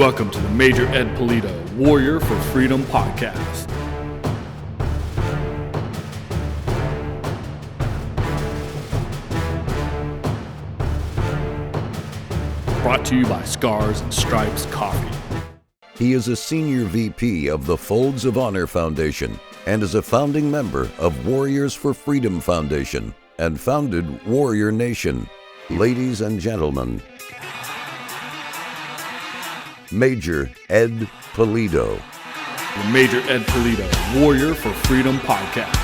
Welcome to the Major Ed Pulido Warrior for Freedom podcast. Brought to you by Scars and Stripes Coffee. He is a senior VP of the Folds of Honor Foundation and is a founding member of Warriors for Freedom Foundation and founded Warrior Nation. Ladies and gentlemen, Major Ed Pulido. The Major Ed Pulido Warrior for Freedom podcast.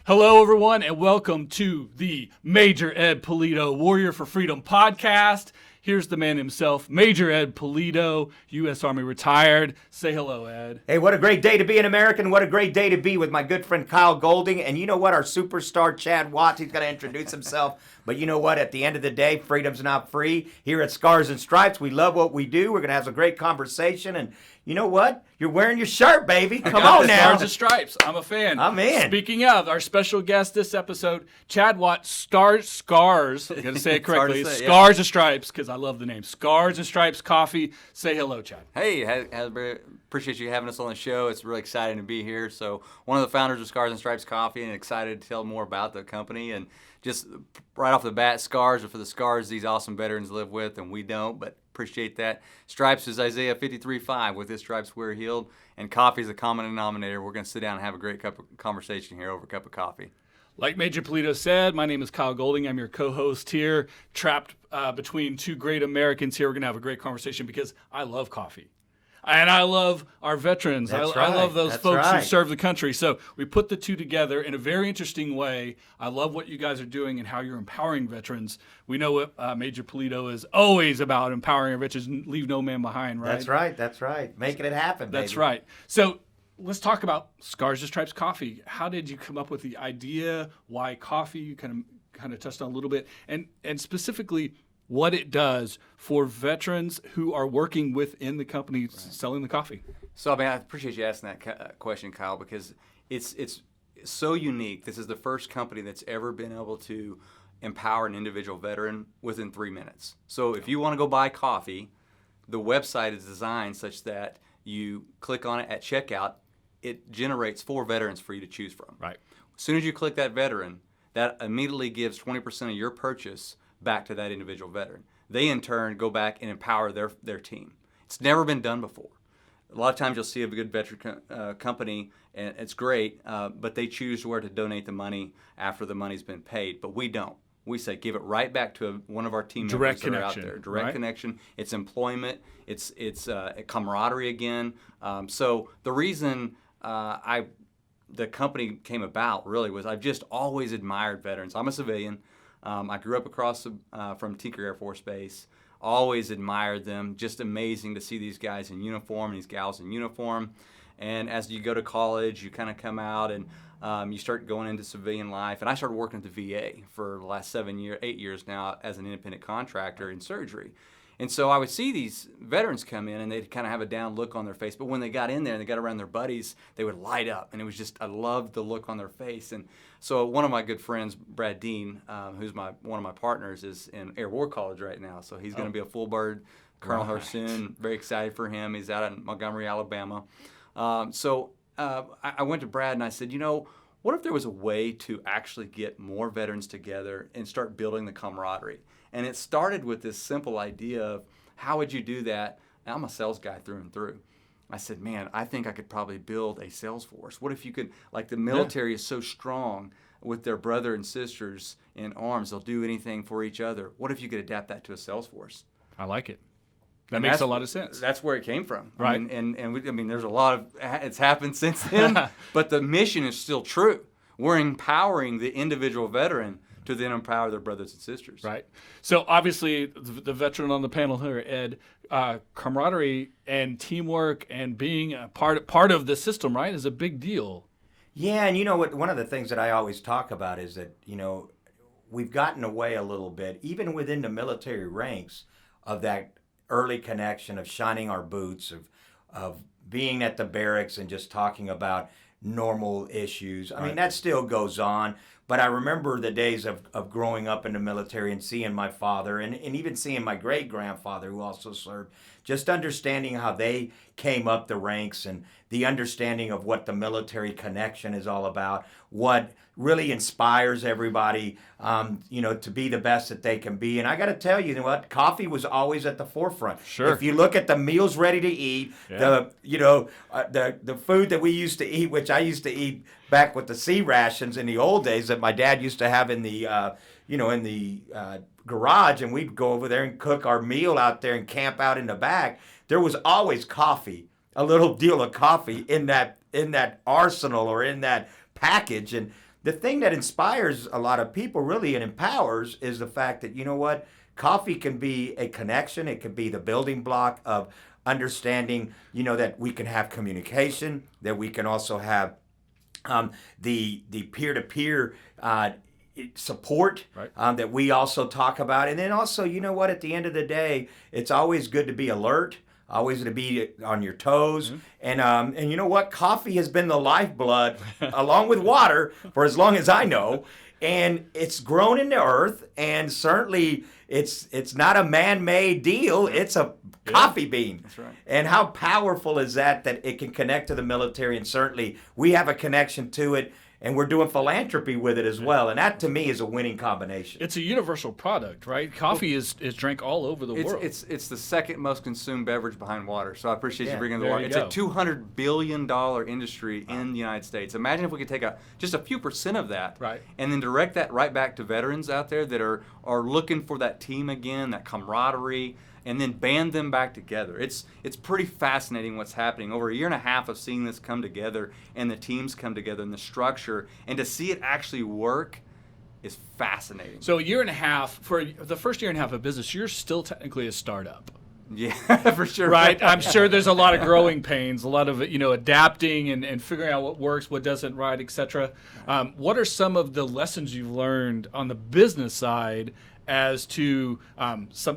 Hello, everyone, and welcome to the Major Ed Pulido Warrior for Freedom podcast. Here's the man himself, Major Ed Pulido, U.S. Army retired. Say hello, Ed. Hey, what a great day to be an American. What a great day to be with my good friend Kyle Golding. And you know what? Our superstar Chad Watts, he's going to introduce himself. But you know what? At the end of the day, freedom's not free. Here at Scars and Stripes, we love what we do. We're going to have a great conversation. And you know what? You're wearing your shirt, baby. Come on now. Scars and Stripes. I'm a fan. I'm in. Speaking of, our special guest this episode, Chad Watts, Scars. I'm going to say it correctly. Scars and Stripes, because I love the name. Scars and Stripes Coffee. Say hello, Chad. Hey, appreciate you having us on the show. It's really exciting to be here. So, one of the founders of Scars and Stripes Coffee, and excited to tell more about the company. And just right off the bat, Scars are for the scars these awesome veterans live with, and we don't, but appreciate that. Stripes is Isaiah 53:5. With his stripes we're healed, and coffee is the common denominator. We're going to sit down and have a great conversation here over a cup of coffee. Like Major Pulido said, my name is Kyle Golding. I'm your co-host here, trapped between two great Americans here. We're going to have a great conversation because I love coffee. And I love our veterans. I love those folks who serve the country. So we put the two together in a very interesting way. I love what you guys are doing and how you're empowering veterans. We know Major Pulido is always about empowering our veterans, leave no man behind, right? That's right. Making it happen, baby. That's right. So let's talk about Scars and Stripes Coffee. How did you come up with the idea? Why coffee? You kind of touched on a little bit. And specifically, what it does for veterans who are working within the company selling the coffee. So, I appreciate you asking that question, Kyle, because it's so unique. This is the first company that's ever been able to empower an individual veteran within 3 minutes. So, if you want to go buy coffee, the website is designed such that you click on it at checkout, it generates 4 veterans for you to choose from. Right. As soon as you click that veteran, that immediately gives 20% of your purchase back to that individual veteran. They in turn go back and empower their team. It's never been done before. A lot of times you'll see a good veteran company, and it's great, but they choose where to donate the money after the money's been paid. But we don't. We say give it right back to one of our team members that are out there. Direct connection. It's employment. It's camaraderie again. So the reason the company came about really was I've just always admired veterans. I'm a civilian. I grew up across from Tinker Air Force Base. Always admired them. Just amazing to see these guys in uniform and these gals in uniform. And as you go to college, you kind of come out and you start going into civilian life. And I started working at the VA for the last 8 years now as an independent contractor in surgery. And so I would see these veterans come in and they'd kind of have a down look on their face. But when they got in there and they got around their buddies, they would light up. And it was just, I loved the look on their face. And so one of my good friends, Brad Dean, who's one of my partners, is in Air War College right now. So he's going to be a full bird colonel here soon. Very excited for him. He's out in Montgomery, Alabama. So I went to Brad and I said, what if there was a way to actually get more veterans together and start building the camaraderie? And it started with this simple idea of how would you do that? And I'm a sales guy through and through. I said, man, I think I could probably build a sales force. What if you could, like the military is so strong with their brother and sisters in arms, they'll do anything for each other. What if you could adapt that to a sales force? I like it. That makes a lot of sense. That's where it came from. Right. And there's a lot of, it's happened since then, but the mission is still true. We're empowering the individual veteran to then empower their brothers and sisters. Right. So obviously the veteran on the panel here, Ed, camaraderie and teamwork and being a part of the system, right, is a big deal. Yeah, and you know what? One of the things that I always talk about is that, we've gotten away a little bit, even within the military ranks, of that early connection of shining our boots, of being at the barracks and just talking about normal issues. I mean, that still goes on. But I remember the days of growing up in the military and seeing my father and even seeing my great-grandfather who also served, just understanding how they came up the ranks and the understanding of what the military connection is all about, what really inspires everybody, to be the best that they can be. And I got to tell you, what, coffee was always at the forefront. Sure. If you look at the meals ready to eat, the food that we used to eat, which I used to eat back with the sea rations in the old days that my dad used to have in the garage, and we'd go over there and cook our meal out there and camp out in the back. There was always coffee, a little deal of coffee in that arsenal or in that package. And the thing that inspires a lot of people really and empowers is the fact that, you know what, coffee can be a connection. It can be the building block of understanding, that we can have communication, that we can also have the peer-to-peer support that we also talk about. And then also, at the end of the day, it's always good to be alert, always to be on your toes. Mm-hmm. And you know what? Coffee has been the lifeblood, along with water, for as long as I know. And it's grown in the earth, and certainly it's not a man-made deal. It's a coffee bean. That's right. And how powerful is that it can connect to the military? And certainly we have a connection to it, and we're doing philanthropy with it as well. And that, to me, is a winning combination. It's a universal product, right? Coffee is drank all over the world. It's the second most consumed beverage behind water. So I appreciate you bringing the there water. you It's go. a $200 billion industry in the United States. Imagine if we could take just a few percent of that, Right. and then direct that right back to veterans out there that are looking for that team again, that camaraderie, and then band them back together. It's pretty fascinating what's happening. Over a year and a half of seeing this come together and the teams come together and the structure, and to see it actually work is fascinating. So a year and a half, for the first year and a half of business, you're still technically a startup. Yeah, for sure. Right? I'm sure there's a lot of growing pains, a lot of, adapting and figuring out what works, what doesn't, right, et cetera. What are some of the lessons you've learned on the business side as to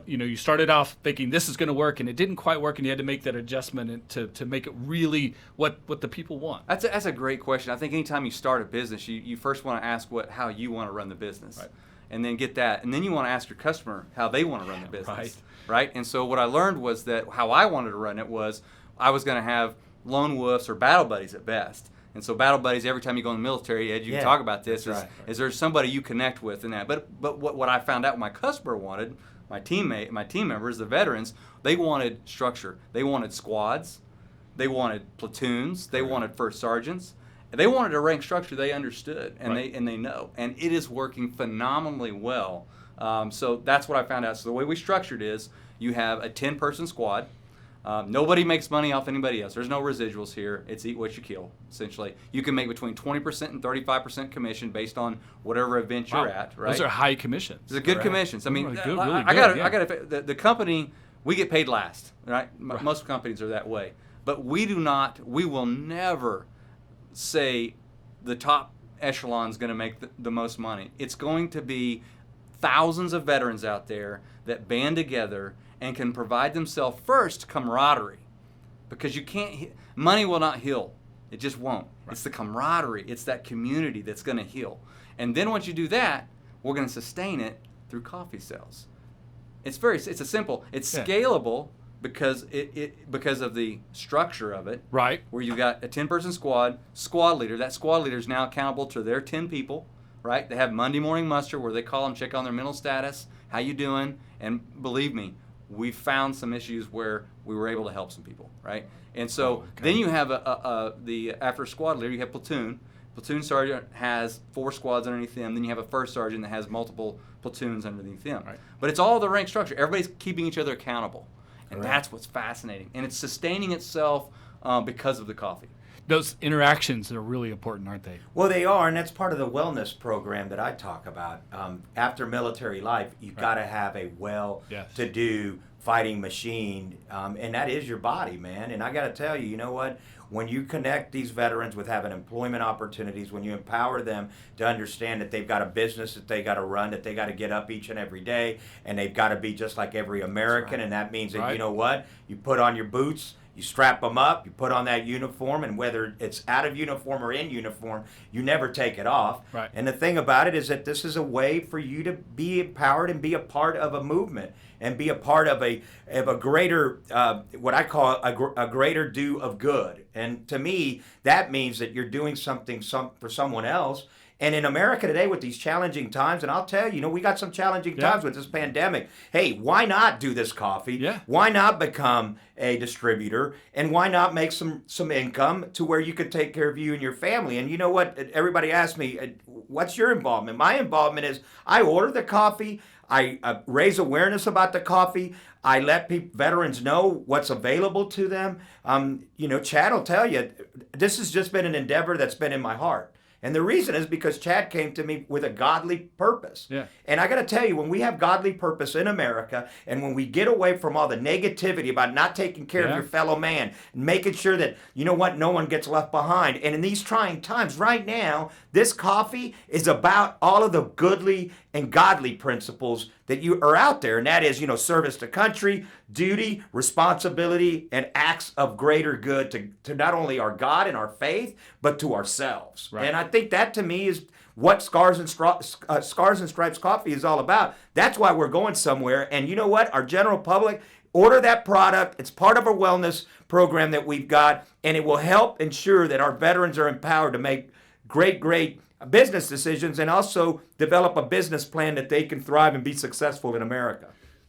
you started off thinking this is going to work and it didn't quite work and you had to make that adjustment to make it really what the people want? That's a great question. I think anytime you start a business, you first want to ask how you want to run the business, Right. and then get that, and then you want to ask your customer how they want to run the business, Right. And so what I learned was that how I wanted to run it was I was going to have lone wolves or battle buddies at best. And so battle buddies, every time you go in the military, Ed, you can talk about this, is there somebody you connect with in that. But what I found out my customer wanted, my team members, the veterans, they wanted structure. They wanted squads. They wanted platoons. They wanted first sergeants. They wanted a rank structure they understood and they know. And it is working phenomenally well. So that's what I found out. So the way we structured is you have a 10-person squad. Nobody makes money off anybody else. There's no residuals here. It's eat what you kill, essentially. You can make between 20% and 35% commission based on whatever event you're at, right? Those are high commissions. Those are good commissions. I mean, Really good, I got the company, we get paid last, right? Most companies are that way. But we will never say the top echelon is going to make the most money. It's going to be thousands of veterans out there that band together and can provide themselves first camaraderie, because money will not heal. It just won't. Right. It's the camaraderie. It's that community that's going to heal. And then once you do that, we're going to sustain it through coffee sales. It's scalable because because of the structure of it. Right. Where you got a 10-person squad leader. That squad leader is now accountable to their 10 people. Right? They have Monday morning muster where they call them, check on their mental status, how you doing, and believe me, we found some issues where we were able to help some people, right? And so then you have after squad leader, you have platoon. Platoon sergeant has 4 squads underneath them. Then you have a first sergeant that has multiple platoons underneath them. Right. But it's all the rank structure. Everybody's keeping each other accountable, and that's what's fascinating. And it's sustaining itself because of the coffee. Those interactions are really important, aren't they? Well, they are, and that's part of the wellness program that I talk about. After military life, you've got to have a well-to-do fighting machine, and that is your body, man. And I got to tell you, you know what? When you connect these veterans with having employment opportunities, when you empower them to understand that they've got a business that they got to run, that they got to get up each and every day, and they've got to be just like every American, and that means that, you know what? You put on your boots, You strap them up, you put on that uniform, and whether it's out of uniform or in uniform, you never take it off. Right. And the thing about it is that this is a way for you to be empowered and be a part of a movement and be a part of a greater, what I call a greater do of good. And to me, that means that you're doing something for someone else. And in America today with these challenging times, and I'll tell you, we got some challenging times with this pandemic. Hey, why not do this coffee? Yeah. Why not become a distributor? And why not make some income to where you could take care of you and your family? And you know what? Everybody asks me, what's your involvement? My involvement is I order the coffee. I raise awareness about the coffee. I let veterans know what's available to them. Chad will tell you, this has just been an endeavor that's been in my heart. And the reason is because Chad came to me with a godly purpose. Yeah. And I got to tell you, when we have godly purpose in America, and when we get away from all the negativity about not taking care of your fellow man, making sure that, no one gets left behind. And in these trying times, right now, this coffee is about all of the goodly and godly principles that you are out there. And that is, service to country, duty, responsibility, and acts of greater good to not only our God and our faith, but to ourselves. Right. And I think that to me is what Scars and Stripes coffee is all about. That's why we're going somewhere. And you know what? Our general public, order that product. It's part of our wellness program that we've got, and it will help ensure that our veterans are empowered to make great business decisions and also develop a business plan that they can thrive and be successful in America.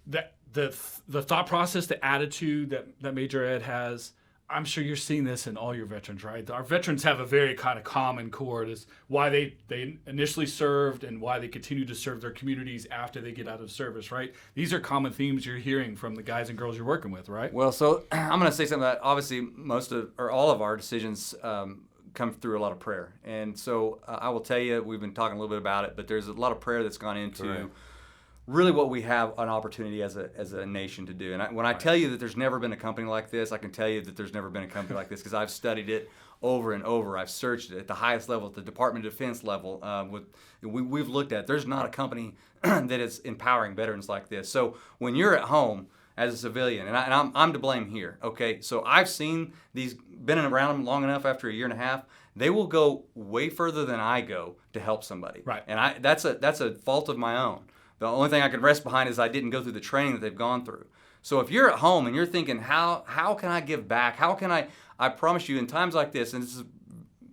The thought process, the attitude that Major Ed has, I'm sure you're seeing this in all your veterans, right? Our veterans have a very kind of common chord is why they initially served and why they continue to serve their communities after they get out of service, right? These are common themes you're hearing from the guys and girls you're working with, right? Well, so I'm going to say something that obviously all of our decisions come through a lot of prayer. And so I will tell you, we've been talking a little bit about it, but there's a lot of prayer that's gone into really what we have an opportunity as a nation to do. And when I tell you that there's never been a company like this, I can tell you that there's never been a company like this because I've studied it over and over. I've searched it at the highest level, at the Department of Defense level. We've looked at it. There's not a company that is empowering veterans like this. So when you're at home as a civilian, and I'm to blame here, okay? So I've seen these, been around them long enough after a year and a half, they will go way further than I go to help somebody. Right. And that's a fault of my own. The only thing I can rest behind is I didn't go through the training that they've gone through. So if you're at home and you're thinking, how can I give back? How can I promise you in times like this, and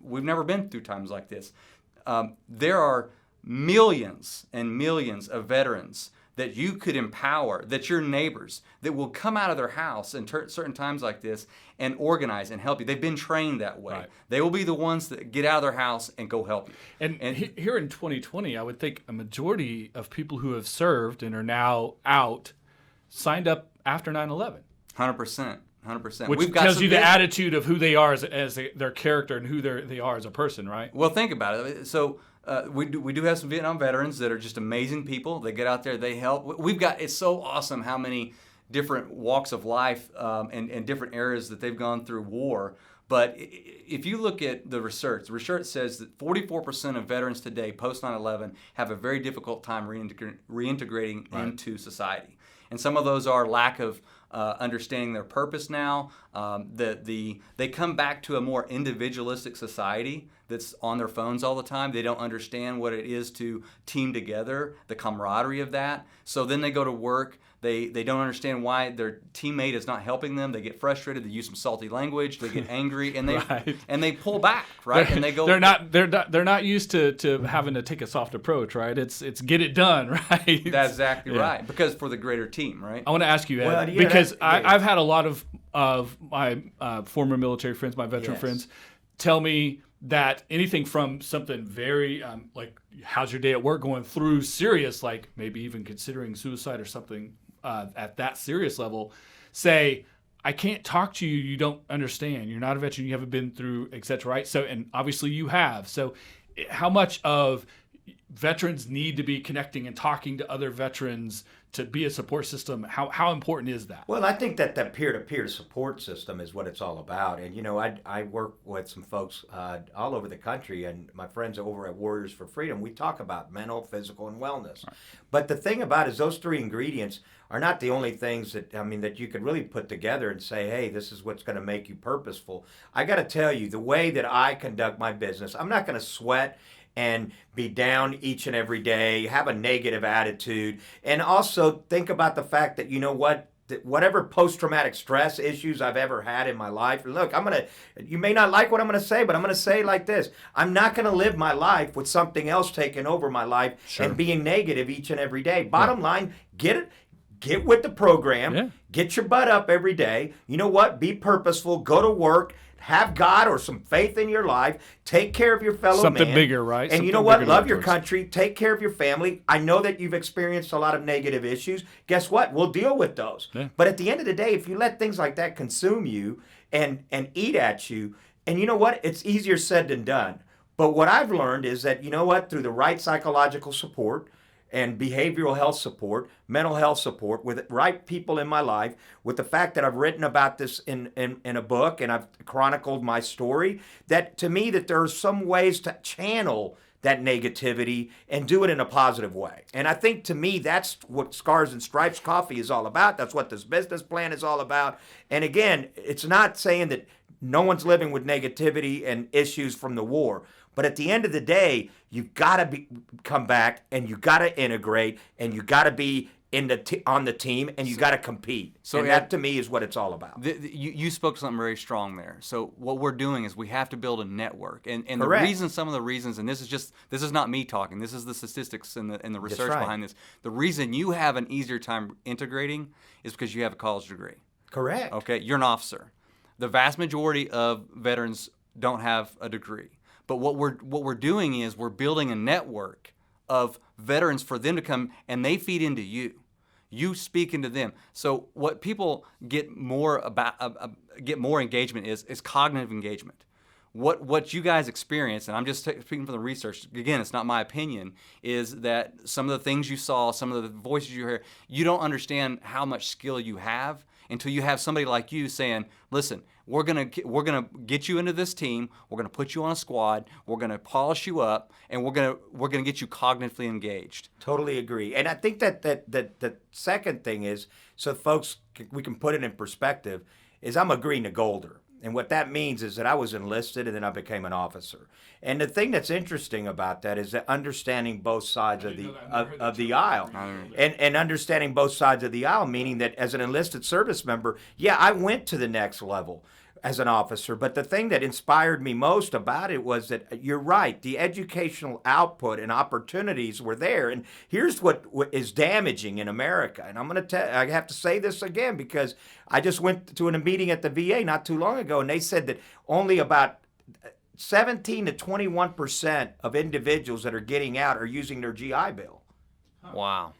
we've never been through times like this, there are millions and millions of veterans that you could empower, that your neighbors, that will come out of their house in certain times like this and organize and help you. They've been trained that way. Right. They will be the ones that get out of their house and go help you. And here in 2020, I would think a majority of people who have served and are now out signed up after 9/11. 100%. 100%. Which tells you the attitude of who they are as their character and who they are as a person, right? Well, think about it. So we do have some Vietnam veterans that are just amazing people. They get out there, they help. It's so awesome how many different walks of life and different areas that they've gone through war. But if you look at the research says that 44% of veterans today, post 9/11, have a very difficult time reintegrating into society. And some of those are lack of understanding their purpose now. They come back to a more individualistic society that's on their phones all the time. They don't understand what it is to team together, the camaraderie of that. So then they go to work. They don't understand why their teammate is not helping them. They get frustrated. They use some salty language. They get angry, and they pull back, right? And they go. They're not used to having to take a soft approach, right? It's get it done, right? That's exactly right. Because for the greater team, right? I want to ask you, Ed, because I've had a lot of my former military friends, my veteran friends, tell me that anything from something very like how's your day at work going through serious, like maybe even considering suicide or something at that serious level, say, I can't talk to you, you don't understand, you're not a veteran, you haven't been through, etc., right? So, and obviously you have. So how much of veterans need to be connecting and talking to other veterans to be a support system. How important is that? Well, I think that peer-to-peer support system is what it's all about. And, you know, I work with some folks all over the country, and my friends over at Warriors for Freedom, we talk about mental, physical, and wellness. Right. But the thing about it is those three ingredients are not the only things that you could really put together and say, hey, this is what's going to make you purposeful. I got to tell you, the way that I conduct my business, I'm not going to sweat and be down each and every day, have a negative attitude, and also think about the fact that, you know what, that whatever post-traumatic stress issues I've ever had in my life, look, you may not like what I'm going to say, but I'm going to say it like this. I'm not going to live my life with something else taking over my life and being negative each and every day. Bottom line, get with the program, get your butt up every day. You know what? Be purposeful, go to work, have God or some faith in your life, take care of your fellow man. Something bigger, right? And Something you know what? Love your towards. country, take care of your family. I know that you've experienced a lot of negative issues. Guess what? We'll deal with those. Yeah. But at the end of the day, if you let things like that consume you and eat at you, and you know what? It's easier said than done. But what I've learned is that, you know what? Through the right psychological support, and behavioral health support, mental health support, with the right people in my life, with the fact that I've written about this in a book and I've chronicled my story, that to me that there are some ways to channel that negativity and do it in a positive way. And I think to me that's what Scars and Stripes Coffee is all about. That's what this business plan is all about. And again, it's not saying that no one's living with negativity and issues from the war. But at the end of the day, you've got to come back and you got to integrate and you got to be on the team and you got to compete. So and that to me is what it's all about. You spoke something very strong there. So what we're doing is we have to build a network. And some of the reasons, and this is not me talking, this is the statistics and the research behind this. The reason you have an easier time integrating is because you have a college degree. Correct. Okay, you're an officer. The vast majority of veterans don't have a degree. But what we're doing is we're building a network of veterans for them to come, and they feed into you. You speak into them. So what people get more engagement is cognitive engagement. What you guys experience, and I'm just speaking from the research, again, it's not my opinion, is that some of the things you saw, some of the voices you hear, you don't understand how much skill you have until you have somebody like you saying, listen, we're gonna get you into this team, we're gonna put you on a squad, we're gonna polish you up, and we're gonna get you cognitively engaged. Totally agree. And I think that the second thing is, so folks, we can put it in perspective, is I'm a green to golder. And what that means is that I was enlisted and then I became an officer. And the thing that's interesting about that is that understanding both sides of the aisle. And understanding both sides of the aisle, meaning that as an enlisted service member, yeah, I went to the next level as an officer. But the thing that inspired me most about it was that you're right, the educational output and opportunities were there. And here's what is damaging in America. And I have to say this again because I just went to a meeting at the VA not too long ago, and they said that only about 17 to 21% of individuals that are getting out are using their GI Bill. Wow.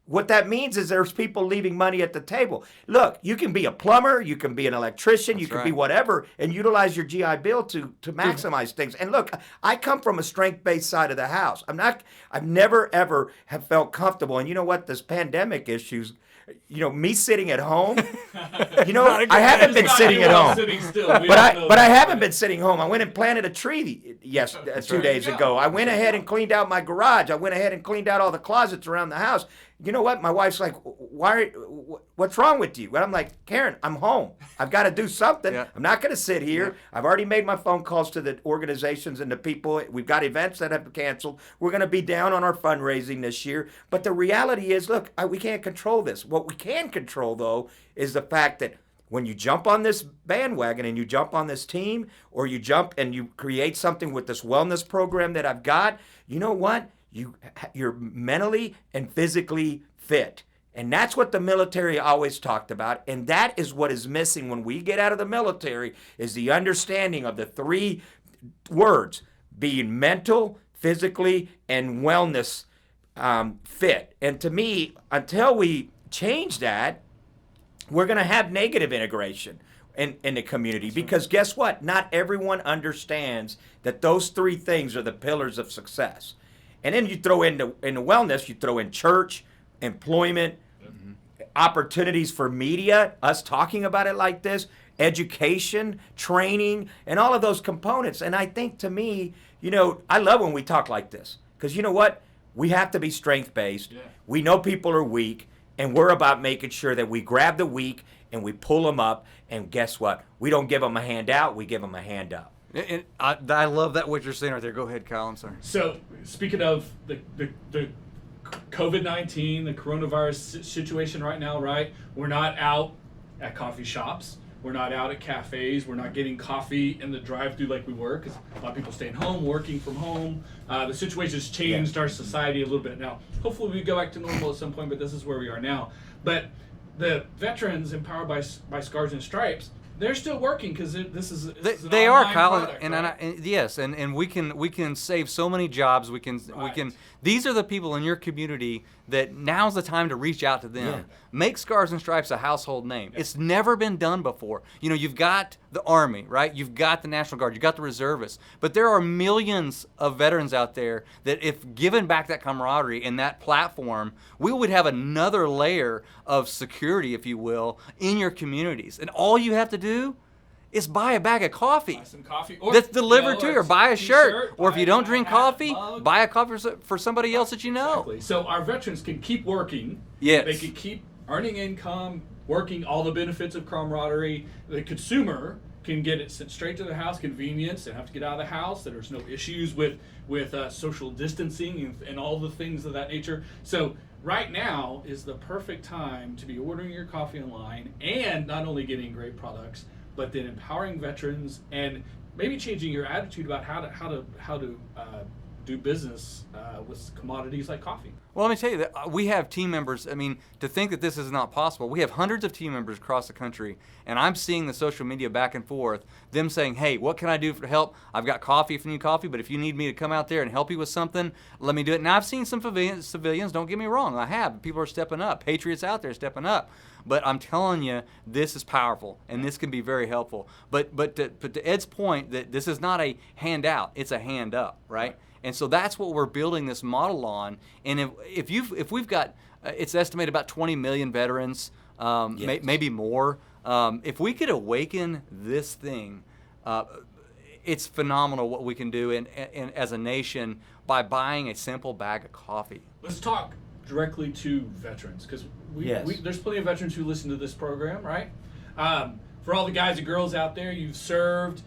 What that means is there's people leaving money at the table. Look, you can be a plumber, you can be an electrician, you can be whatever, and utilize your GI Bill to maximize things. And look, I come from a strength-based side of the house. I've never ever have felt comfortable. And you know what? This pandemic issues, you know, me sitting at home, you know, I haven't been sitting at home. But I haven't been sitting home. I went and planted a tree 2 days ago. I went ahead and cleaned out my garage. I went ahead and cleaned out all the closets around the house. You know what? My wife's like, what's wrong with you? And I'm like, Karen, I'm home. I've got to do something. Yeah. I'm not going to sit here. Yeah. I've already made my phone calls to the organizations and the people. We've got events that have canceled. We're going to be down on our fundraising this year. But the reality is, look, we can't control this. What we can control, though, is the fact that when you jump on this bandwagon and you jump on this team, or you jump and you create something with this wellness program that I've got, you know what? You're mentally and physically fit. And that's what the military always talked about. And that is what is missing when we get out of the military, is the understanding of the three words, being mental, physically, and wellness fit. And to me, until we change that, we're going to have negative integration in the community. Because guess what? Not everyone understands that those three things are the pillars of success. And then you throw in the wellness, you throw in church, employment, opportunities for media, us talking about it like this, education, training, and all of those components. And I think, to me, I love when we talk like this, because you know what? We have to be strength-based. Yeah. We know people are weak, and we're about making sure that we grab the weak and we pull them up. And guess what? We don't give them a handout, we give them a hand up. And I love that what you're saying right there. Go ahead, Kyle. I'm sorry. So, speaking of the COVID-19, the coronavirus situation right now, right? We're not out at coffee shops. We're not out at cafes. We're not getting coffee in the drive-thru like we were, because a lot of people staying home, working from home. The situation's changed our society a little bit now. Hopefully we go back to normal at some point, but this is where we are now. But the veterans empowered by Scars and Stripes, they're still working, because this is they are, Kyle, product, and, right? and yes, and we can save so many jobs. We can. These are the people in your community that now's the time to reach out to them. Yeah. Make Scars and Stripes a household name. Yeah. It's never been done before. You've got the Army, right? You've got the National Guard. You've got the reservists. But there are millions of veterans out there that, if given back that camaraderie and that platform, we would have another layer of security, if you will, in your communities. And all you have to do is buy a bag of coffee. Buy some coffee. Or, that's delivered to you, or buy a shirt. Or if you don't drink coffee, mug. buy a coffee for somebody else that you know. Exactly. So our veterans can keep working. Yes. They can keep earning income, working all the benefits of camaraderie. The consumer can get it sent straight to their house, convenience. They don't have to get out of the house. There's no issues with social distancing and all the things of that nature. So right now is the perfect time to be ordering your coffee online, and not only getting great products, but then empowering veterans and maybe changing your attitude about how to do business with commodities like coffee. Well, let me tell you that we have team members. I mean, to think that this is not possible, we have hundreds of team members across the country, and I'm seeing the social media back and forth, them saying, hey, what can I do to help? I've got coffee if you need coffee, but if you need me to come out there and help you with something, let me do it. Now, I've seen some civilians, don't get me wrong, I have. People are stepping up. Patriots out there stepping up. But I'm telling you, this is powerful, and this can be very helpful. But to Ed's point, that this is not a handout, it's a hand up, right? And so that's what we're building this model on. And if we've got, it's estimated about 20 million veterans, Yes. maybe more. If we could awaken this thing, it's phenomenal what we can do in as a nation by buying a simple bag of coffee. Let's talk directly to veterans, because there's plenty of veterans who listen to this program, right? For all the guys and girls out there, you've served,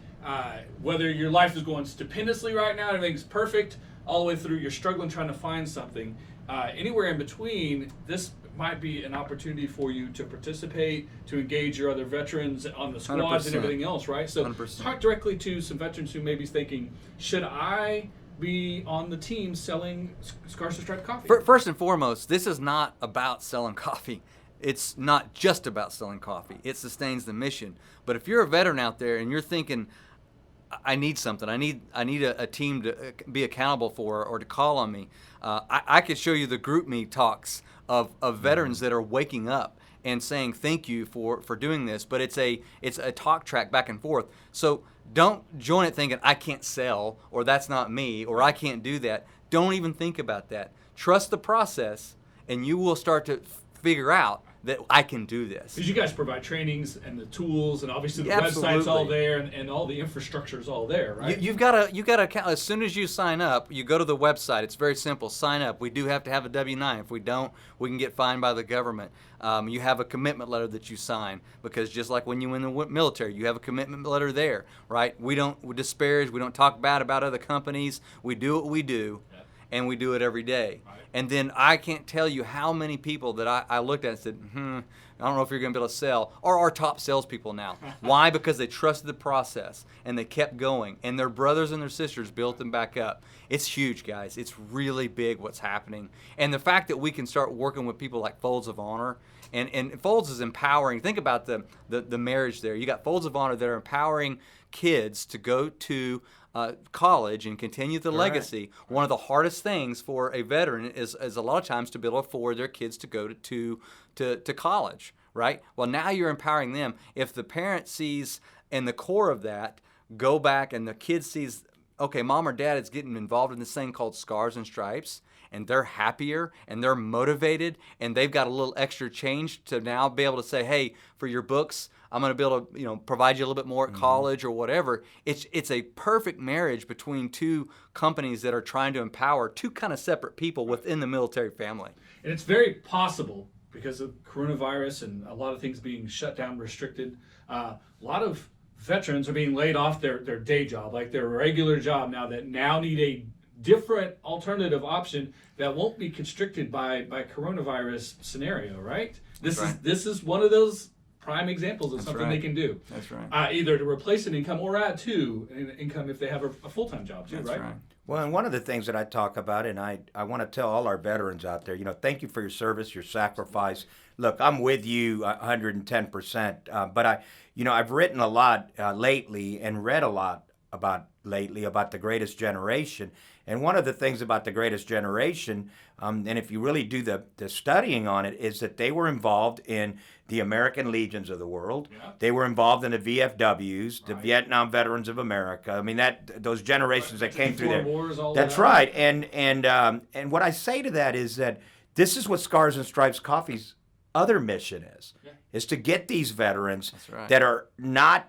whether your life is going stupendously right now, everything's perfect, all the way through you're struggling trying to find something, anywhere in between, this might be an opportunity for you to participate, to engage your other veterans on the squads 100%. and everything else, right? So 100%. Talk directly to some veterans who may be thinking, should I be on the team selling Scars and Stripes coffee? First and foremost, this is not about selling coffee. It's not just about selling coffee. It sustains the mission. But if you're a veteran out there and you're thinking, I need something, I need a team to be accountable for, or to call on me, I could show you the group me talks of veterans that are waking up and saying thank you for doing this. But it's a talk track back and forth. So don't join it thinking I can't sell, or that's not me, or I can't do that. Don't even think about that. Trust the process, and you will start to figure out that I can do this. Because you guys provide trainings and the tools, and obviously the Absolutely. website's all there, and all the infrastructure is all there, right? You've got to as soon as you sign up, you go to the website. It's very simple. Sign up. We do have to have a W-9. If we don't, we can get fined by the government. You have a commitment letter that you sign, because just like when you in the military, you have a commitment letter there, right? We don't disparage. We don't talk bad about other companies. We do what we do. Yep. And we do it every day. Right. And then I can't tell you how many people that I looked at and said, I don't know if you're going to be able to sell, are our top salespeople now. Why? Because they trusted the process, and they kept going, and their brothers and their sisters built them back up. It's huge, guys. It's really big what's happening. And the fact that we can start working with people like Folds of Honor, and Folds is empowering. Think about the marriage there. You got Folds of Honor that are empowering kids to go to college and continue the legacy. One of the hardest things for a veteran is a lot of times to be able to afford their kids to go to college, right? Well, now you're empowering them. If the parent sees in the core of that, go back, and the kid sees okay, mom or dad is getting involved in this thing called Scars and Stripes, and they're happier and they're motivated and they've got a little extra change to now be able to say, hey, for your books, I'm going to be able to, provide you a little bit more at college or whatever. It's a perfect marriage between two companies that are trying to empower two kind of separate people within the military family. And it's very possible, because of coronavirus and a lot of things being shut down, restricted, a lot of veterans are being laid off their day job, like their regular job now need a different alternative option that won't be constricted by coronavirus scenario, right? This is one of those prime examples of something they can do. That's right. Either to replace an income or add to an income if they have a full-time job too, That's right. Well, and one of the things that I talk about, and I want to tell all our veterans out there, thank you for your service, your sacrifice. Look, I'm with you 110%, but I've written a lot lately and read a lot about the Greatest Generation. And one of the things about the Greatest Generation, and if you really do the studying on it, is that they were involved in the American Legions of the world. Yeah. They were involved in the VFWs, the Vietnam Veterans of America. I mean, those generations that came through there. Wars, all that's that. right. And what I say to that is that this is what Scars and Stripes Coffee's other mission is to get these veterans that are not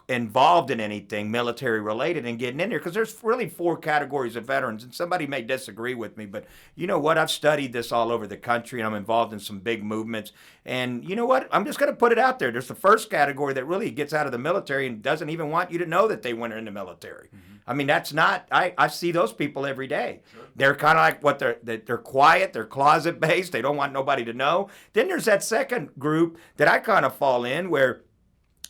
involved in anything military related and getting in there, because there's really 4 categories of veterans, and somebody may disagree with me, but you know what, I've studied this all over the country and I'm involved in some big movements, and you know what, I'm just going to put it out there. There's the first category that really gets out of the military and doesn't even want you to know that they went in the military. I mean, that's not, I see those people every day. Sure. They're kind of like they're quiet, they're closet based, they don't want nobody to know. Then there's that second group that I kind of fall in, where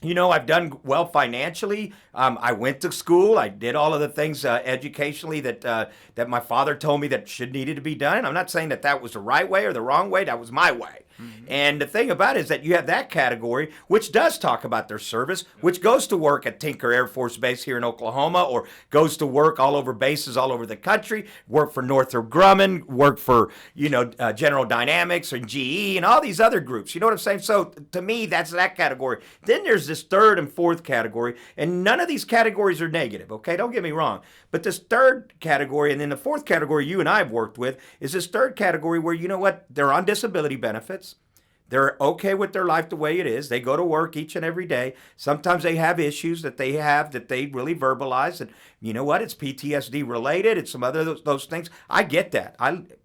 I've done well financially. I went to school. I did all of the things educationally that my father told me that needed to be done. I'm not saying that was the right way or the wrong way. That was my way. Mm-hmm. And the thing about it is that you have that category, which does talk about their service, which goes to work at Tinker Air Force Base here in Oklahoma, or goes to work all over bases all over the country, work for Northrop Grumman, work for, General Dynamics and GE and all these other groups. You know what I'm saying? So to me, that's that category. Then there's this third and fourth category, and none of these categories are negative, okay? Don't get me wrong. But this third category, and then the fourth category you and I have worked with, is this third category where, you know what, they're on disability benefits. They're okay with their life the way it is. They go to work each and every day. Sometimes they have issues that they really verbalize. And you know what? It's PTSD related. It's some other those things. I get that.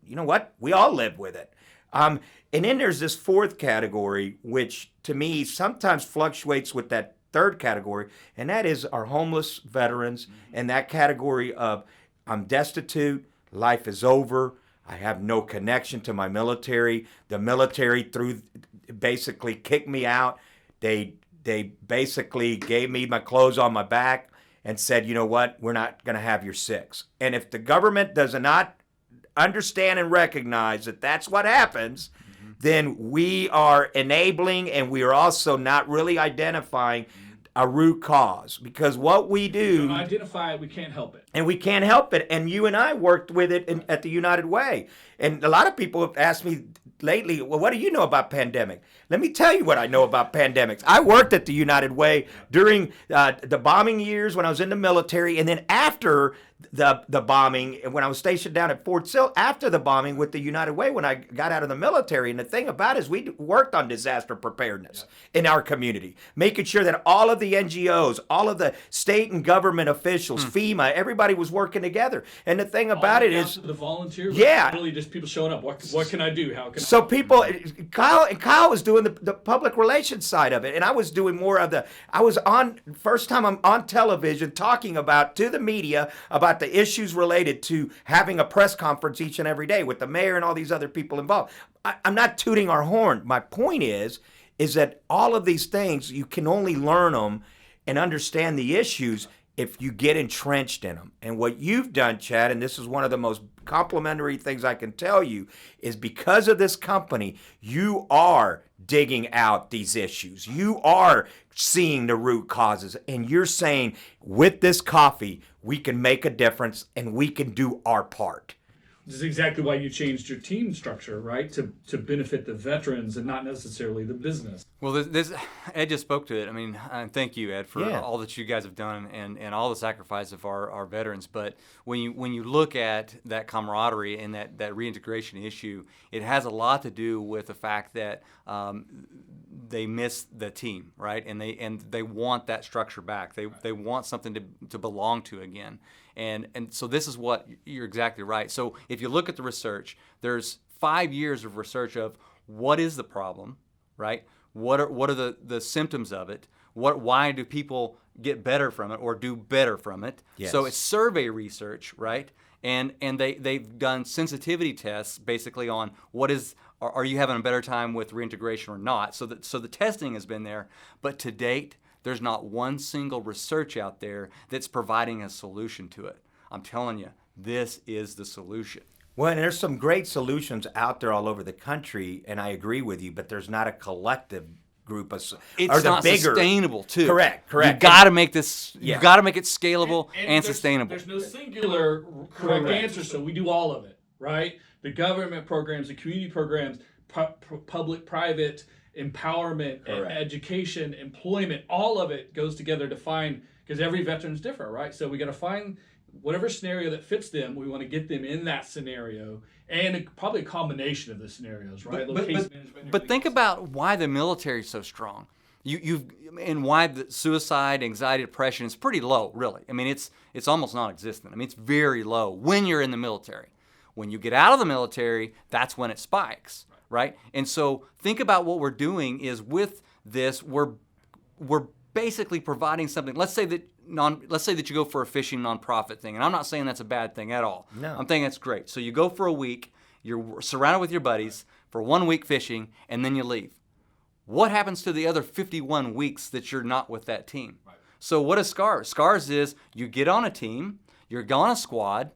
You know what? We all live with it. And then there's this fourth category, which to me sometimes fluctuates with that third category, and that is our homeless veterans, and that category of I'm destitute, life is over, I have no connection to my military. The military basically kicked me out. They basically gave me my clothes on my back and said, you know what, we're not going to have your 6. And if the government does not understand and recognize that that's what happens, then we are enabling, and we are also not really identifying a root cause, because what we do, don't identify it, we can't help it. And we can't help it. And you and I worked with it at the United Way. And a lot of people have asked me lately, well, what do you know about pandemic? Let me tell you what I know about pandemics. I worked at the United Way during the bombing years when I was in the military, and then after the bombing, when I was stationed down at Fort Sill, after the bombing with the United Way when I got out of the military. And the thing about it is we worked on disaster preparedness in our community, making sure that all of the NGOs, all of the state and government officials, FEMA, everybody was working together. And the thing about it is the volunteers, really just people showing up. What can I do? How can I people, Kyle was doing the public relations side of it, and I was doing more of first time I'm on television talking to the media about the issues related to having a press conference each and every day with the mayor and all these other people involved. I'm not tooting our horn. My point is that all of these things, you can only learn them and understand the issues if you get entrenched in them. And what you've done, Chad, and this is one of the most complimentary things I can tell you, is because of this company, you are digging out these issues. You are seeing the root causes, and you're saying, with this coffee, we can make a difference and we can do our part. This is exactly why you changed your team structure, right? To benefit the veterans and not necessarily the business. Well, this Ed just spoke to it. I mean, thank you, Ed, for Yeah. all that you guys have done and all the sacrifice of our veterans. But when you look at that camaraderie and that reintegration issue, it has a lot to do with the fact that they miss the team, right? And they want that structure back. They want something to belong to again. And so this is what you're exactly right. So if you look at the research, there's 5 years of research of what is the problem, right? What are the symptoms of it? Why do people get better from it or do better from it? Yes. So it's survey research, right? And they've done sensitivity tests basically on are you having a better time with reintegration or not? So the testing has been there, but to date, there's not one single research out there that's providing a solution to it. I'm telling you, this is the solution. Well, and there's some great solutions out there all over the country, and I agree with you, but there's not a collective group of It's not sustainable, too. Correct. You got to make this. Yeah. You got to make it scalable and there's- sustainable. There's no singular correct answer, so we do all of it, right? The government programs, the community programs, public, private, empowerment, education, employment, all of it goes together to find, because every veteran's different, right? So we got to find whatever scenario that fits them. We want to get them in that scenario, and probably a combination of the scenarios, right? But think about why the military is so strong. And why the suicide, anxiety, depression is pretty low, really. I mean, it's almost non-existent. I mean, it's very low when you're in the military. When you get out of the military, that's when it spikes, right? And so think about what we're doing is with this, we're basically providing something. Let's say that you go for a fishing nonprofit thing, and I'm not saying that's a bad thing at all. No. I'm thinking that's great. So you go for a week, you're surrounded with your buddies for 1 week fishing, and then you leave. What happens to the other 51 weeks that you're not with that team? Right. So what is SCARS? SCARS is you get on a team, you're on a squad,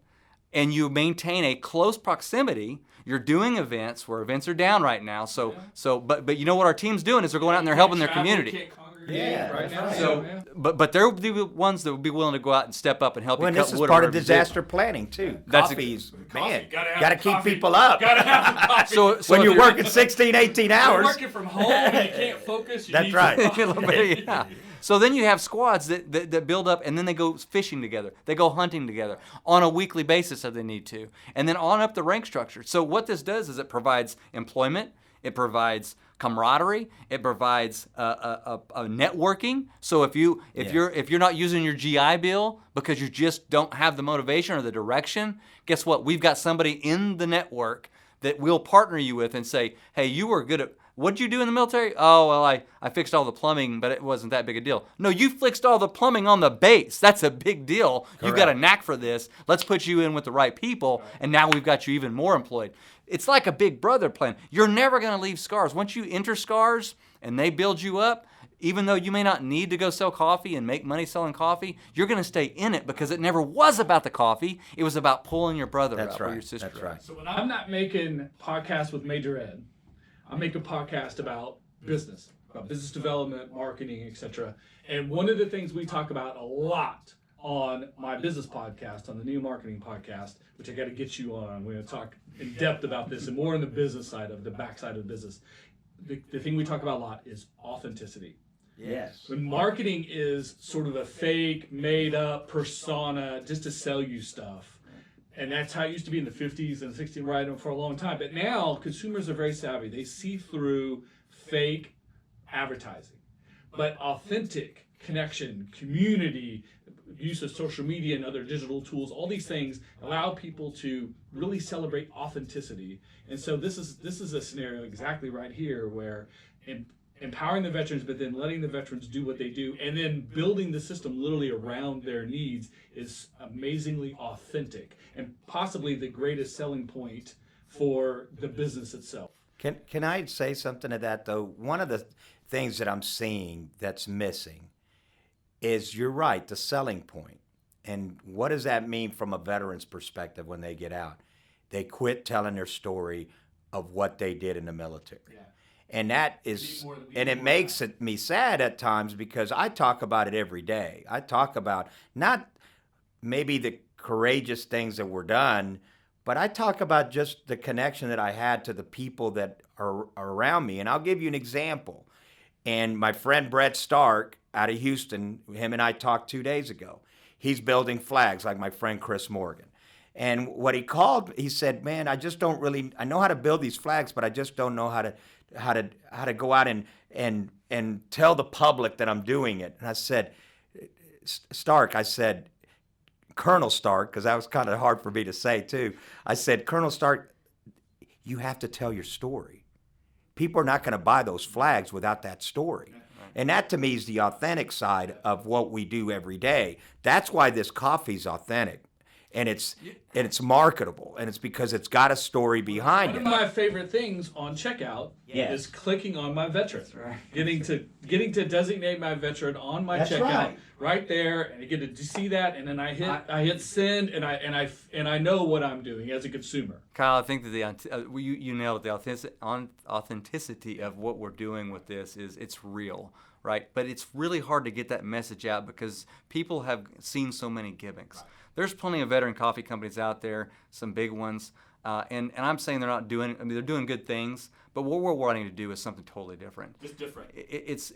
and you maintain a close proximity. You're doing events where events are down right now. But you know what our team's doing is they're going out and they're helping their community. Yeah, right now. so- But they're the ones that would be willing to go out and step up and help Well, you and cut this is wood or part of whatever you do. disaster planning, too. That's Coffee's, Coffee. man, Gotta have got to keep coffee. people up. Gotta have the coffee. So When if you're working 16, 18 You're hours. working from home and you can't focus. You That's need right. some A coffee. little bit, yeah. So then you have squads that build up, and then they go fishing together. They go hunting together on a weekly basis if they need to, and then on up the rank structure. So what this does is it provides employment, it provides camaraderie, it provides a networking. So if you're not using your GI Bill because you just don't have the motivation or the direction, guess what? We've got somebody in the network that we'll partner you with and say, hey, you were good at. What'd you do in the military? Oh, well, I fixed all the plumbing, but it wasn't that big a deal. No, you fixed all the plumbing on the base. That's a big deal. You've got a knack for this. Let's put you in with the right people, and now we've got you even more employed. It's like a big brother plan. You're never going to leave SCARS. Once you enter SCARS and they build you up, even though you may not need to go sell coffee and make money selling coffee, you're going to stay in it because it never was about the coffee. It was about pulling your brother That's up or right. your sister That's up. right. So when I'm not making podcasts with Major Ed, I make a podcast about business development, marketing, etc. And one of the things we talk about a lot on my business podcast, on the new marketing podcast, which I got to get you on. We're going to talk in depth about this and more on the business side of the backside of business. The thing we talk about a lot is authenticity. Yes. When marketing is sort of a fake, made up persona just to sell you stuff. And that's how it used to be in the 50s and 60s, right, for a long time. But now consumers are very savvy. They see through fake advertising. But authentic connection, community, use of social media and other digital tools, all these things allow people to really celebrate authenticity. And so this is a scenario exactly right here where empowering the veterans, but then letting the veterans do what they do, and then building the system literally around their needs is amazingly authentic and possibly the greatest selling point for the business itself. Can I say something to that, though? One of the things that I'm seeing that's missing is, you're right, the selling point. And what does that mean from a veteran's perspective when they get out? They quit telling their story of what they did in the military. Yeah. And that is, and it makes me sad at times because I talk about it every day. I talk about not maybe the courageous things that were done, But I talk about just the connection that I had to the people that are around me. And I'll give you an example. And my friend Brett Stark out of Houston, him and I talked 2 days ago. He's building flags like my friend Chris Morgan. And what he called, he said, man, I just don't really, I know how to build these flags, but I just don't know how to go out and tell the public that I'm doing it. And I said, Stark, I said, Colonel Stark, because that was kind of hard for me to say too. I said, Colonel Stark, you have to tell your story. People are not going to buy those flags without that story. And that to me is the authentic side of what we do every day. That's why this coffee's authentic. And it's marketable, and it's because it's got a story behind it. One of my favorite things on checkout is clicking on my veteran. Right. Getting to designate my veteran on my checkout right there, and I get to see that, and then I hit send, and I know what I'm doing as a consumer. Kyle, I think that you nailed it. The authenticity of what we're doing with this it's real, right? But it's really hard to get that message out because people have seen so many gimmicks. Right. There's plenty of veteran coffee companies out there, some big ones, and I'm saying they're not doing. I mean, they're doing good things, but what we're wanting to do is something totally different. It's different. It's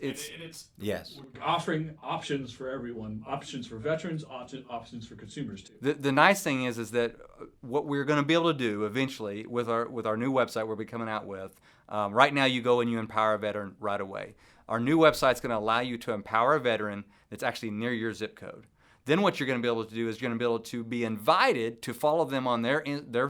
yes. We're offering options for everyone, options for veterans, options for consumers too. The nice thing is that what we're going to be able to do eventually with our new website we'll be coming out with. Right now, you go and you empower a veteran right away. Our new website's going to allow you to empower a veteran that's actually near your zip code. Then what you're going to be able to do is you're going to be able to be invited to follow them on their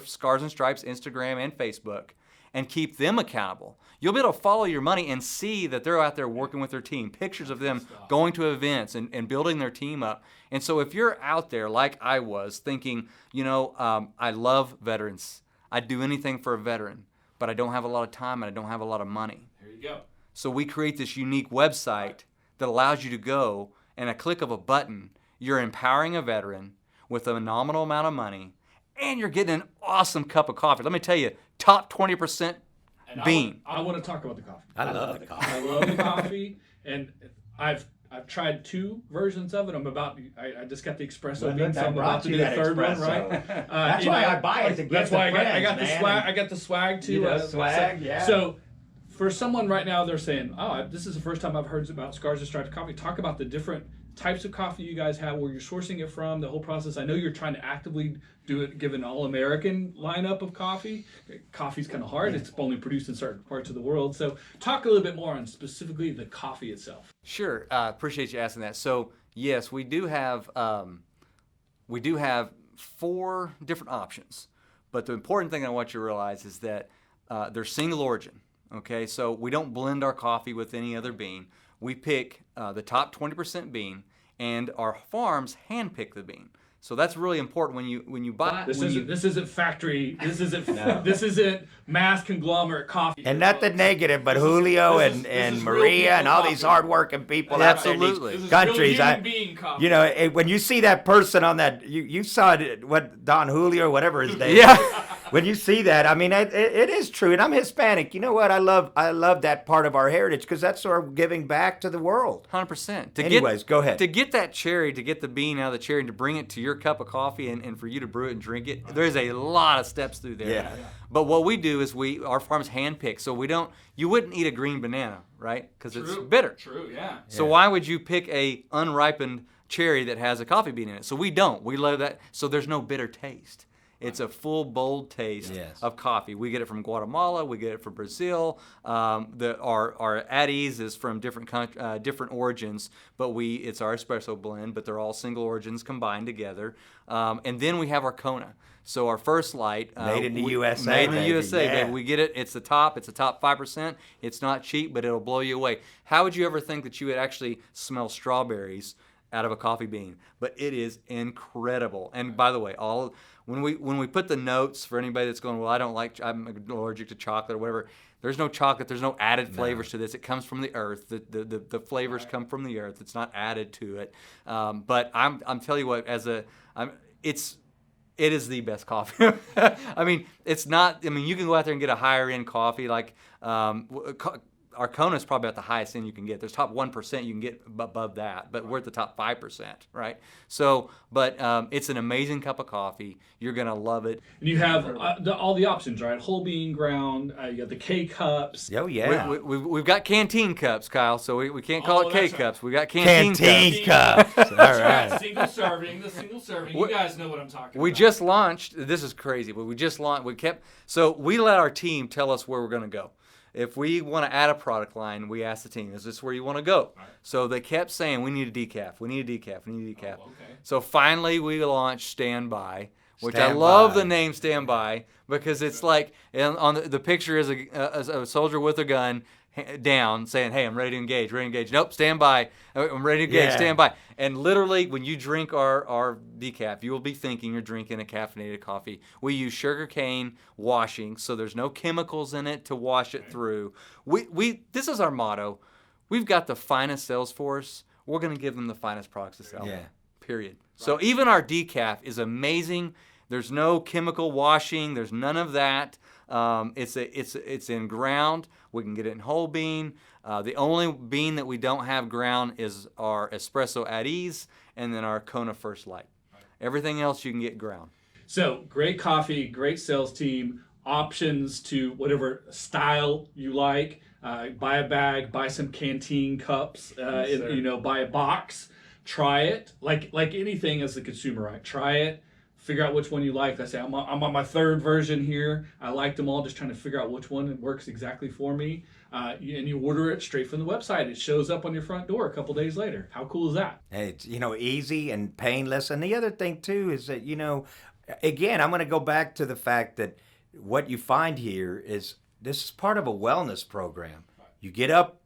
Scars and Stripes Instagram and Facebook and keep them accountable. You'll be able to follow your money and see that they're out there working with their team, pictures of them going to events and building their team up. And so if you're out there like I was thinking, I love veterans. I'd do anything for a veteran, but I don't have a lot of time and I don't have a lot of money. There you go. So we create this unique website that allows you to go and a click of a button, you're empowering a veteran with a nominal amount of money, and you're getting an awesome cup of coffee. Let me tell you, top 20% bean. I want to talk about the coffee. I love the coffee. I love the coffee, and I've tried 2 versions of it. I just got the espresso bean, so I'm about to do the third one, right? That's why I buy it to get That's why friends, I got the man. swag. I got the swag too. Swag, yeah. So for someone right now, they're saying, "Oh, this is the first time I've heard about Scars and Stripes coffee." Talk about the different types of coffee you guys have, where you're sourcing it from, the whole process. I know you're trying to actively do it, give an all-American lineup of coffee. Coffee's kind of hard. It's only produced in certain parts of the world. So talk a little bit more on specifically the coffee itself. Sure. Appreciate you asking that. So yes, we do have 4 different options. But the important thing I want you to realize is that they're single origin. Okay, so we don't blend our coffee with any other bean. We pick the top 20% bean, and our farms handpick the bean. So that's really important when you buy. This isn't factory. This isn't mass conglomerate coffee. And nothing negative, but Julio and Maria and all these hardworking people out there in these countries. When you see that person on that, you saw it, what Don Julio or whatever his name. Yeah. When you see that, I mean, it is true. And I'm Hispanic. You know what? I love that part of our heritage because that's our giving back to the world. 100%. Anyways, go ahead. To get that cherry, to get the bean out of the cherry and to bring it to your cup of coffee and for you to brew it and drink it, there's a lot of steps through there. Yeah. But what we do is our farms handpick. So you wouldn't eat a green banana, right? Because it's bitter. True, yeah. So why would you pick a unripened cherry that has a coffee bean in it? So we don't. We love that. So there's no bitter taste. It's a full, bold taste of coffee. We get it from Guatemala. We get it from Brazil. Our at ease is from different origins, but it's our espresso blend. But they're all single origins combined together. And then we have our Kona. So our first light, made in the USA. Made in the USA, yeah. baby. We get it. It's the top 5%. It's not cheap, but it'll blow you away. How would you ever think that you would actually smell strawberries out of a coffee bean? But it is incredible. And by the way, when we put the notes for anybody that's going, well, I'm allergic to chocolate or whatever, there's no chocolate, there's no added flavors to this. It comes from the earth. The flavors come from the earth. It's not added to it. But I'm telling you what, it is the best coffee. I mean, it's not. I mean, you can go out there and get a higher end coffee like our Kona is probably at the highest end you can get. There's top 1% you can get above that, but we're at the top 5%, right? So, but it's an amazing cup of coffee. You're gonna love it. And you have all the options, right? Whole bean ground. You got the K cups. Oh yeah. We've got canteen cups, Kyle. So we can't call it K that's right. cups. We got canteen Cups. cups. All right. Single serving. The single serving. You guys know what I'm talking about. We just launched. This is crazy, but we just launched. So we let our team tell us where we're gonna go. If we want to add a product line, we ask the team, is this where you want to go? Right. So they kept saying, we need a decaf, we need a decaf, we need a decaf. Okay. So finally we launched Standby, which Stand I love by. the name Standby because it's like, on the picture is a soldier with a gun down saying, hey, I'm ready to engage, Nope, stand by. I'm ready to engage, stand by. And literally, when you drink our decaf, you will be thinking you're drinking a caffeinated coffee. We use sugarcane washing, so there's no chemicals in it to wash it through. This is our motto. We've got the finest sales force. We're going to give them the finest products to sell. Yeah. Period. Right. So even our decaf is amazing. There's no chemical washing. There's none of that. It's in ground. We can get it in whole bean. The only bean that we don't have ground is our espresso at ease and then our Kona First Light. Right. Everything else you can get ground. So great coffee, great sales team, options to whatever style you like. Buy a bag, buy some canteen cups, buy a box. Try it like anything as a consumer, right? Try it. Figure out which one you like. I say I'm on my third version here. I like them all, just trying to figure out which one works exactly for me. And you order it straight from the website. It shows up on your front door a couple days later. How cool is that? Hey, it's, easy and painless. And the other thing too is that, again, I'm going to go back to the fact that what you find here is this is part of a wellness program. You get up,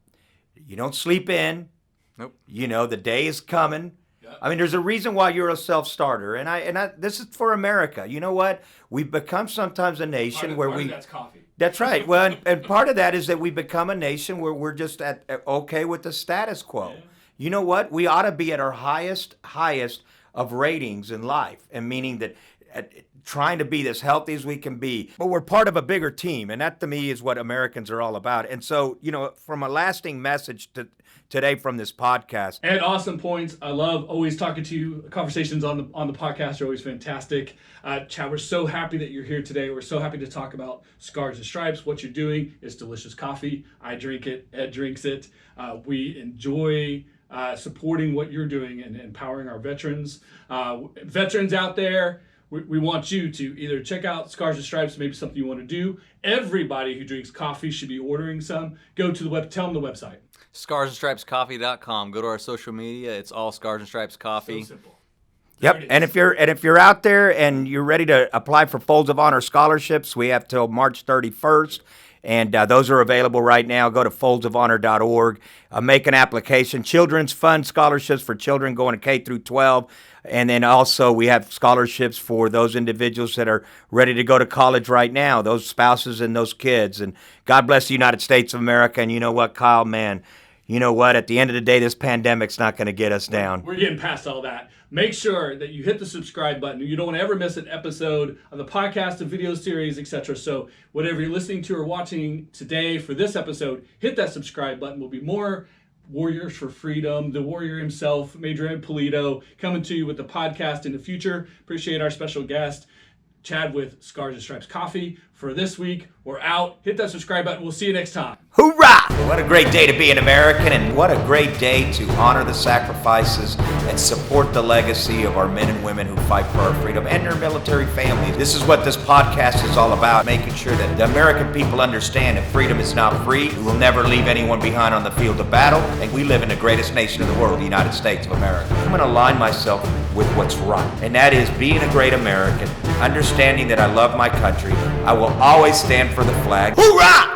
you don't sleep in. Nope. The day is coming. I mean, there's a reason why you're a self-starter, and I this is for America. You know what? We've become sometimes a nation where we. That's coffee. That's right. Well, and part of that is that we become a nation where we're just okay with the status quo. Yeah. You know what? We ought to be at our highest of ratings in life, and meaning that trying to be as healthy as we can be. But we're part of a bigger team, and that to me is what Americans are all about. And so, from a lasting message today from this podcast. And awesome points. I love always talking to you. Conversations on the podcast are always fantastic. Chad, we're so happy that you're here today. We're so happy to talk about Scars and Stripes. What you're doing is delicious coffee. I drink it. Ed drinks it. We enjoy supporting what you're doing and empowering our veterans. Veterans out there, we want you to either check out Scars and Stripes, maybe something you want to do. Everybody who drinks coffee should be ordering some. Go to the web. Tell them the website. ScarsandStripesCoffee.com. Go to our social media. It's all Scars and Stripes Coffee. So simple. Yep, and if you're out there and you're ready to apply for Folds of Honor scholarships, we have till March 31st, and those are available right now. Go to foldsofhonor.org, make an application. Children's Fund scholarships for children going to K through 12, and then also we have scholarships for those individuals that are ready to go to college right now, those spouses and those kids. And God bless the United States of America. And you know what, Kyle, man, you know what? At the end of the day, this pandemic's not going to get us down. We're getting past all that. Make sure that you hit the subscribe button. You don't want to ever miss an episode of the podcast, the video series, etc. So whatever you're listening to or watching today for this episode, hit that subscribe button. We'll be more Warriors for Freedom, the warrior himself, Major Ed Pulido, coming to you with the podcast in the future. Appreciate our special guest, Chad with Scars and Stripes Coffee. For this week, we're out. Hit that subscribe button. We'll see you next time. Hoorah! What a great day to be an American, and what a great day to honor the sacrifices and support the legacy of our men and women who fight for our freedom and their military families. This is what this podcast is all about, making sure that the American people understand that freedom is not free. We will never leave anyone behind on the field of battle, and we live in the greatest nation in the world, the United States of America. I'm going to align myself with what's right, and that is being a great American, understanding that I love my country. I will always stand for the flag. Hoorah!